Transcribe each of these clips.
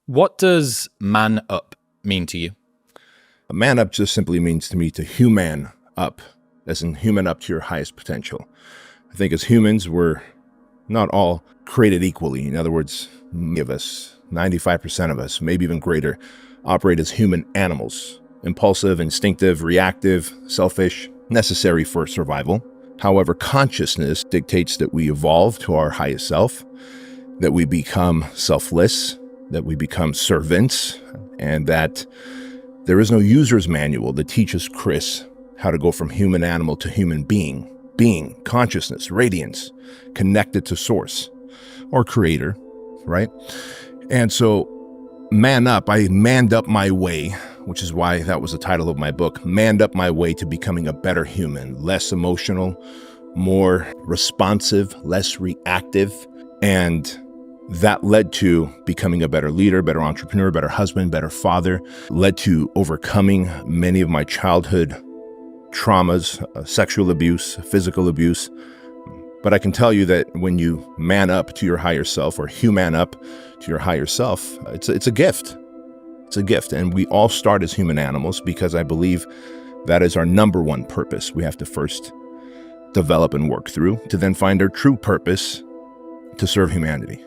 What does man up mean to you? Man up just simply means to me to human up, as in human up to your highest potential. I think as humans, we're not all created equally. In other words, many of us, 95% of us, maybe even greater, operate as human animals. Impulsive, instinctive, reactive, selfish, necessary for survival. However, consciousness dictates that we evolve to our highest self, that we become selfless, that we become servants, and that there is no user's manual that teaches Chris how to go from human animal to human being, consciousness, radiance, connected to source or creator, right? And so man up, I manned up my way, which is why that was the title of my book, manned up my way to becoming a better human, less emotional, more responsive, less reactive. And that led to becoming a better leader, better entrepreneur, better husband, better father, led to overcoming many of my childhood traumas, sexual abuse, physical abuse. But I can tell you that when you man up to your higher self or human up to your higher self, it's a gift. It's a gift. And we all start as human animals because I believe that is our number one purpose. We have to first develop and work through to then find our true purpose to serve humanity.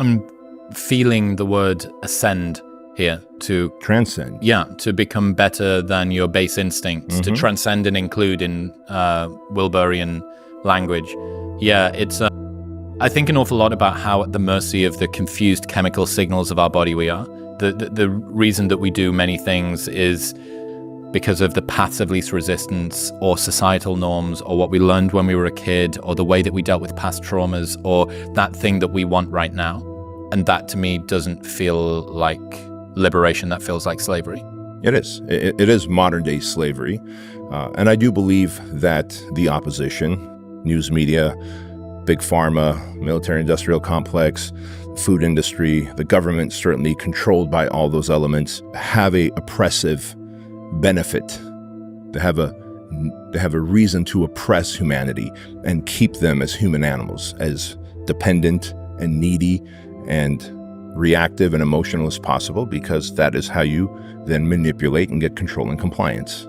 I'm feeling the word ascend here, to transcend. Yeah, to become better than your base instincts, to transcend and include in Wilburian language. Yeah, it's, I think an awful lot about how at the mercy of the confused chemical signals of our body we are. The reason that we do many things is because of the paths of least resistance or societal norms or what we learned when we were a kid or the way that we dealt with past traumas or that thing that we want right now. And that to me doesn't feel like liberation, that feels like slavery. It is. It is modern day slavery. And I do believe that the opposition, news media, big pharma, military industrial complex, food industry, the government certainly controlled by all those elements, have a oppressive benefit. They have a reason to oppress humanity and keep them as human animals, as dependent and needy and reactive and emotional as possible, because that is how you then manipulate and get control and compliance.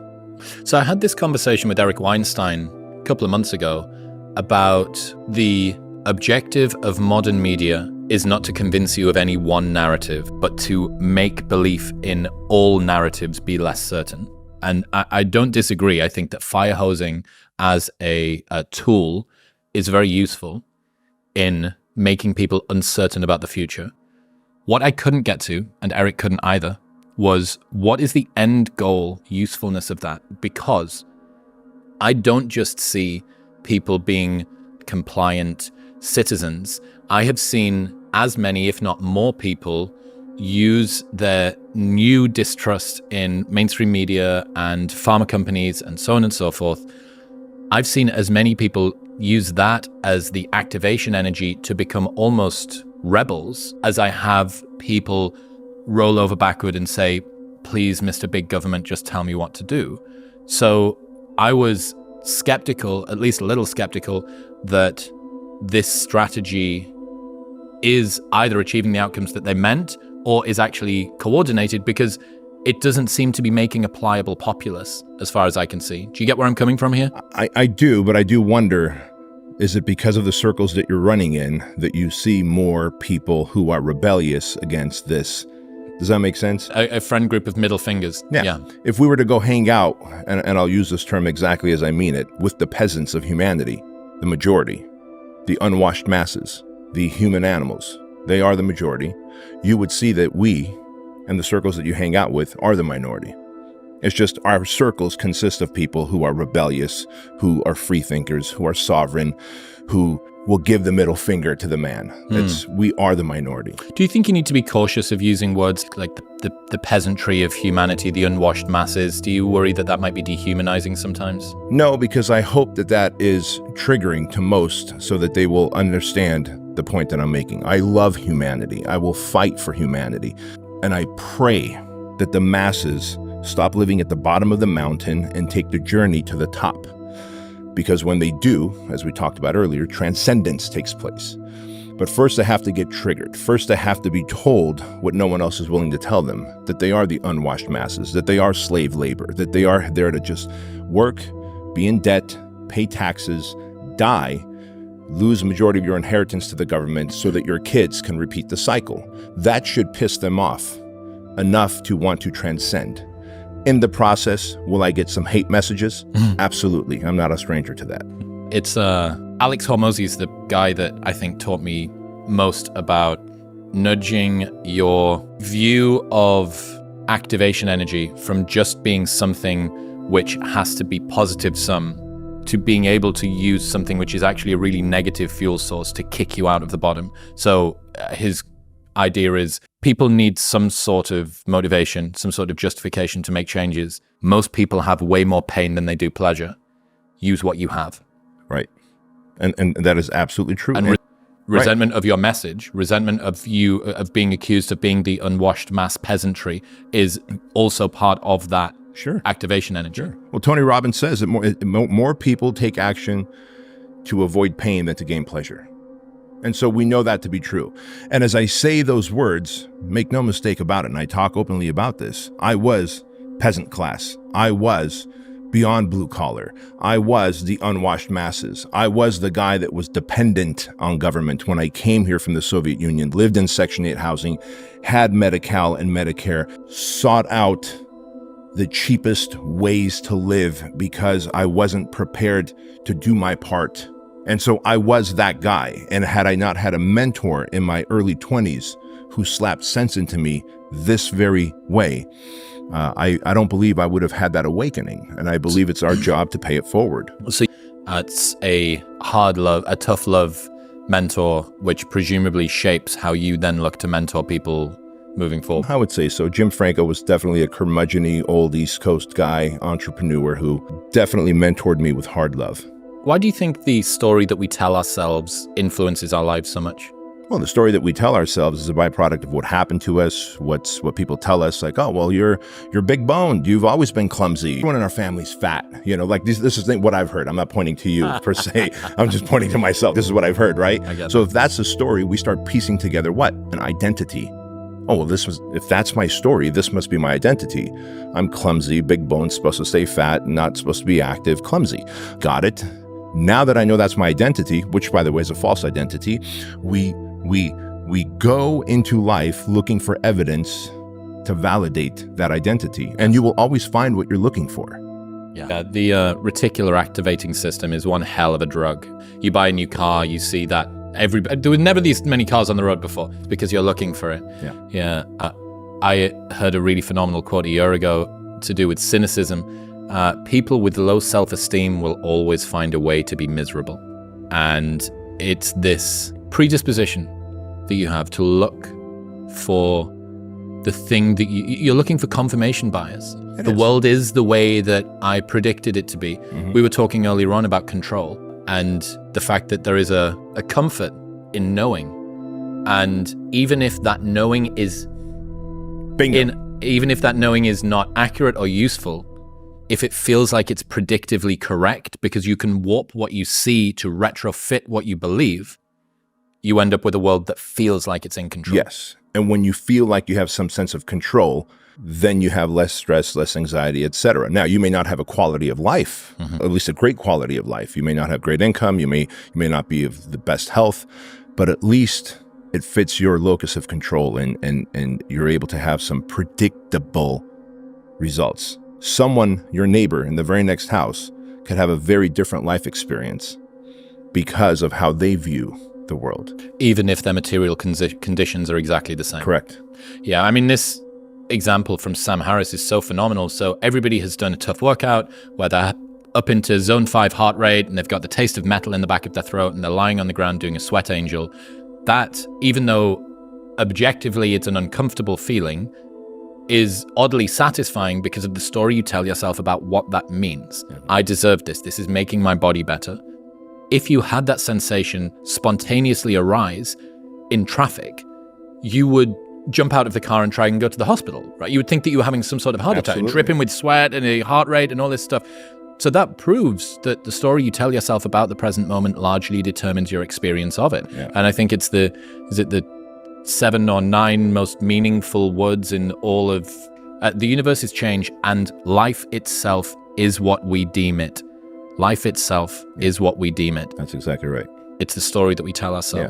So I had this conversation with Eric Weinstein a couple of months ago about the objective of modern media is not to convince you of any one narrative, but to make belief in all narratives be less certain. And I don't disagree. I think that fire hosing as a tool is very useful in making people uncertain about the future. What I couldn't get to, and Eric couldn't either, was what is the end goal usefulness of that? Because I don't just see people being compliant citizens. I have seen as many, if not more people, use their new distrust in mainstream media and pharma companies and so on and so forth. I've seen as many people use that as the activation energy to become almost rebels as I have people roll over backward and say, please, Mr. Big Government, just tell me what to do. So I was skeptical, at least a little skeptical, that this strategy is either achieving the outcomes that they meant or is actually coordinated, because it doesn't seem to be making a pliable populace as far as I can see. Do you get where I'm coming from here? I do, but I do wonder, is it because of the circles that you're running in that you see more people who are rebellious against this? Does that make sense? A friend group of middle fingers. Yeah. If we were to go hang out, and I'll use this term exactly as I mean it, with the peasants of humanity, the majority, the unwashed masses, the human animals, they are the majority, you would see that we and the circles that you hang out with are the minority. It's just our circles consist of people who are rebellious, who are free thinkers, who are sovereign, who will give the middle finger to the man. We are the minority. Do you think you need to be cautious of using words like the peasantry of humanity, the unwashed masses? Do you worry that that might be dehumanizing sometimes? No, because I hope that that is triggering to most so that they will understand the point that I'm making. I love humanity. I will fight for humanity. And I pray that the masses stop living at the bottom of the mountain and take the journey to the top. Because when they do, as we talked about earlier, transcendence takes place. But first they have to get triggered. First they have to be told what no one else is willing to tell them, that they are the unwashed masses, that they are slave labor, that they are there to just work, be in debt, pay taxes, die, lose the majority of your inheritance to the government so that your kids can repeat the cycle. That should piss them off enough to want to transcend. In the process, will I get some hate messages? Absolutely. I'm not a stranger to that. It's Alex Hormozy is the guy that I think taught me most about nudging your view of activation energy from just being something which has to be positive sum to being able to use something which is actually a really negative fuel source to kick you out of the bottom. So his idea is people need some sort of motivation, some sort of justification to make changes. Most people have way more pain than they do pleasure. Use what you have. Right. And that is absolutely true. And resentment of your message, resentment of you, of being accused of being the unwashed mass peasantry is also part of that activation energy. Sure. Well, Tony Robbins says that more people take action to avoid pain than to gain pleasure. And so we know that to be true. And as I say those words, make no mistake about it, and I talk openly about this, I was peasant class. I was beyond blue collar. I was the unwashed masses. I was the guy that was dependent on government when I came here from the Soviet Union, lived in Section 8 housing, had Medi-Cal and Medicare, sought out the cheapest ways to live because I wasn't prepared to do my part. And so I was that guy. And had I not had a mentor in my early 20s who slapped sense into me this very way, I don't believe I would have had that awakening. And I believe it's our job to pay it forward. So it's a tough love mentor, which presumably shapes how you then look to mentor people moving forward. I would say so. Jim Franco was definitely a curmudgeon-y old East Coast guy, entrepreneur who definitely mentored me with hard love. Why do you think the story that we tell ourselves influences our lives so much? Well, the story that we tell ourselves is a byproduct of what happened to us, what people tell us, like, oh, well, you're big boned. You've always been clumsy. Everyone in our family's fat. You know, like this is what I've heard. I'm not pointing to you per se. I'm just pointing to myself. This is what I've heard, right? So if that's the story, we start piecing together what? An identity. Oh, well, if that's my story, this must be my identity. I'm clumsy, big boned, supposed to stay fat, not supposed to be active, clumsy. Got it. Now that I know that's my identity, which by the way is a false identity, we go into life looking for evidence to validate that identity, and you will always find what you're looking for. Yeah, the reticular activating system is one hell of a drug. You buy a new car, you see that there were never these many cars on the road before because you're looking for it. Yeah. I heard a really phenomenal quote a year ago to do with cynicism. People with low self-esteem will always find a way to be miserable. And it's this predisposition that you have to look for the thing that you're looking for confirmation bias. The world is the way that I predicted it to be. Mm-hmm. We were talking earlier on about control and the fact that there is a comfort in knowing. And even if that knowing is even if that knowing is not accurate or useful, if it feels like it's predictively correct because you can warp what you see to retrofit what you believe, you end up with a world that feels like it's in control. Yes. And when you feel like you have some sense of control, then you have less stress, less anxiety, etc. Now, you may not have a quality of life, at least a great quality of life. You may not have great income. You may not be of the best health, but at least it fits your locus of control and you're able to have some predictable results. Someone, your neighbor in the very next house, could have a very different life experience because of how they view the world. Even if their material conditions are exactly the same. Correct. Yeah, I mean, this example from Sam Harris is so phenomenal. So everybody has done a tough workout where they're up into zone 5 heart rate and they've got the taste of metal in the back of their throat and they're lying on the ground doing a sweat angel. That, even though objectively it's an uncomfortable feeling, is oddly satisfying because of the story you tell yourself about what that means. I deserve this. This is making my body better. If you had that sensation spontaneously arise in traffic, you would jump out of the car and try and go to the hospital, right? You would think that you were having some sort of heart attack, dripping with sweat and a heart rate and all this stuff. So that proves that the story you tell yourself about the present moment largely determines your experience of it. Yeah. And I think it's the 7 or 9 most meaningful words in all of the universe is change, and life itself is what we deem it. Life itself is what we deem it. That's exactly right. It's the story that we tell ourselves. Yeah.